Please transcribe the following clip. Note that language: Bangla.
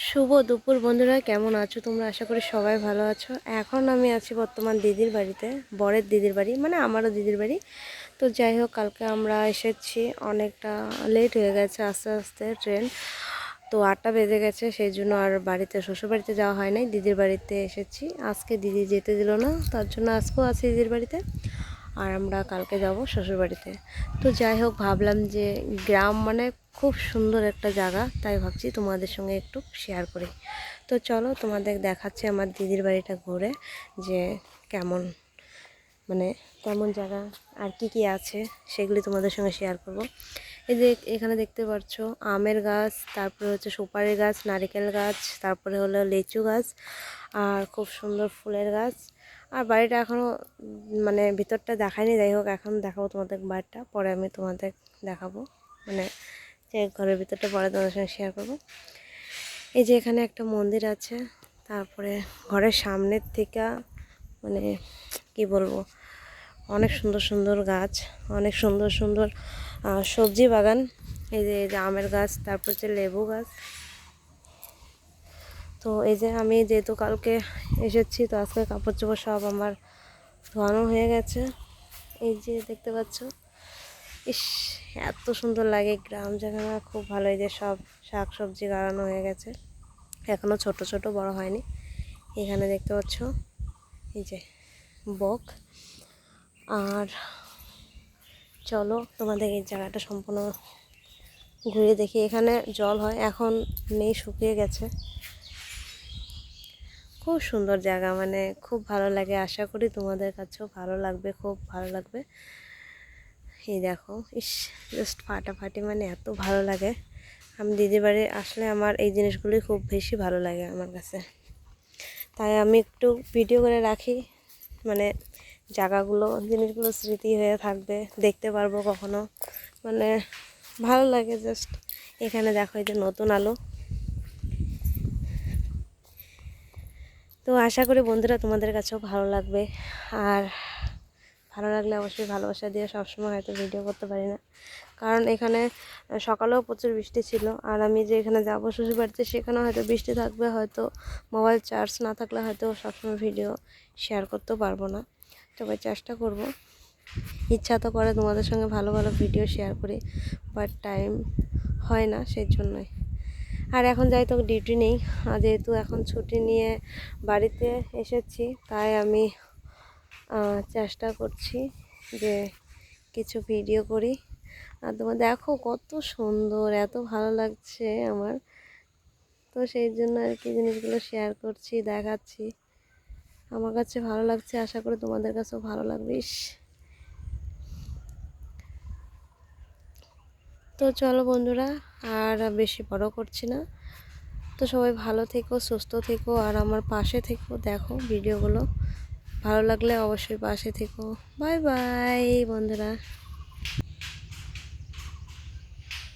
শুভ দুপুর বন্ধুরা, কেমন আছো তোমরা? আশা করি সবাই ভালো আছো। এখন আমি আছি বর্তমান দিদির বাড়িতে, বরের দিদির বাড়ি, মানে আমারও দিদির বাড়ি। তো যাই হোক, কালকে আমরা এসেছি, অনেকটা লেট হয়ে গেছে, আস্তে আস্তে ট্রেন তো 8টা বেজে গেছে, সেই জন্য আর বাড়িতে শ্বশুর বাড়িতে যাওয়া হয় নাই, দিদির বাড়িতে এসেছি। আজকে দিদি যেতে দিল না, তার জন্য আজকেও আছি দিদির বাড়িতে, আর আমরা কালকে যাব শ্বশুরবাড়িতে। তো যাই হোক, ভাবলাম যে গ্রাম মানে খুব সুন্দর একটা জায়গা, তাই ভাবছি তোমাদের সঙ্গে একটু শেয়ার করি। তো চলো, তোমাদের দেখাচ্ছি আমার দিদির বাড়িটা ঘুরে, যে কেমন, মানে কেমন জায়গা আর কি কি আছে সেগুলি তোমাদের সঙ্গে শেয়ার করব। এই যে এখানে দেখতে পাচ্ছ আমের গাছ, তারপরে হচ্ছে সুপারি গাছ, নারকেল গাছ, তারপরে হলো লিচু গাছ, আর খুব সুন্দর ফুলের গাছ। আর বাড়িটা এখনও মানে ভিতরটা দেখায়নি, যাই হোক এখন দেখাবো তোমাদের বাড়িটা, পরে আমি তোমাদের দেখাবো, মানে যে ঘরের ভিতরটা পরে তোমাদের সঙ্গে শেয়ার করবো। এই যে এখানে একটা মন্দির আছে, তারপরে ঘরের সামনের থেকে মানে কি বলবো, অনেক সুন্দর সুন্দর গাছ, অনেক সুন্দর সুন্দর সবজি বাগান। এই যে আমের গাছ, তারপর হচ্ছে লেবু গাছ। তো এই যে আমি যেহেতু কালকে এসেছি, তো আজকে কাপড় চোপড় সব আমার ধোয়ানো হয়ে গেছে। এই যে দেখতে পাচ্ছ, ইস এত সুন্দর লাগে গ্রাম জায়গা, আমার খুব ভালো। এই যে সব শাক সবজি গাড়ানো হয়ে গেছে, এখনও ছোট ছোট, বড় হয়নি। এখানে দেখতে পাচ্ছ এই যে বক। আর চলো তোমাদের এই জায়গাটা সম্পূর্ণ ঘুরে দেখি। এখানে জল হয়, এখন নেই, শুকিয়ে গেছে। খুব সুন্দর জায়গা, মানে খুব ভালো লাগে, আশা করি তোমাদের কাছেও ভালো লাগবে, খুব ভালো লাগবে। এই দেখো, ইস জাস্ট ফাটাফাটি, মানে এত ভালো লাগে। আমি দিদির বাড়ি আসলে আমার এই জিনিসগুলি খুব বেশি ভালো লাগে আমার কাছে, তাই আমি একটু ভিডিও করে রাখি, মানে জায়গাগুলো, জিনিসগুলো স্মৃতি হয়ে থাকবে, দেখতে পারবো কখনো, মানে ভালো লাগে জাস্ট। এখানে দেখো, এই যে নতুন আলো। তো আশা করি বন্ধুরা তোমাদের কাছেও ভালো লাগবে, আর ভালো লাগলে অবশ্যই ভালোবাসা দিয়ে। সবসময় হয়তো ভিডিও করতে পারি না, কারণ এখানে সকালেও প্রচুর বৃষ্টি ছিল, আর আমি যে এখানে যাবো শ্বশুরবাড়িতে, সেখানেও হয়তো বৃষ্টি থাকবে, হয়তো মোবাইল চার্জ না থাকলে হয়তো সবসময় ভিডিও শেয়ার করতেও পারবো না। তবে চেষ্টা করব, ইচ্ছা তো করে তোমাদের সঙ্গে ভালো ভালো ভিডিও শেয়ার করি, বাট টাইম হয় না, সেই জন্যই। আর এখন যাই তো ডিউটি নেই, যেহেতু এখন ছুটি নিয়ে বাড়িতে এসেছি, তাই আমি চেষ্টা করছি যে কিছু ভিডিও করি। আর তোমরা দেখো কত সুন্দর, এত ভালো লাগছে আমার, তো সেই জন্য আর কি জিনিসগুলো শেয়ার করছি, দেখাচ্ছি। আমার কাছে ভালো লাগছে, আশা করি তোমাদের কাছেও ভালো লাগবে। তো চলো বন্ধুরা, আর বেশি বড় করছি না। তো সবাই ভালো থেকো, সুস্থ থেকো, আর আমার পাশে থেকো, দেখো ভিডিওগুলো ভালো লাগলে অবশ্যই পাশে থেকো। বাই বাই বন্ধুরা।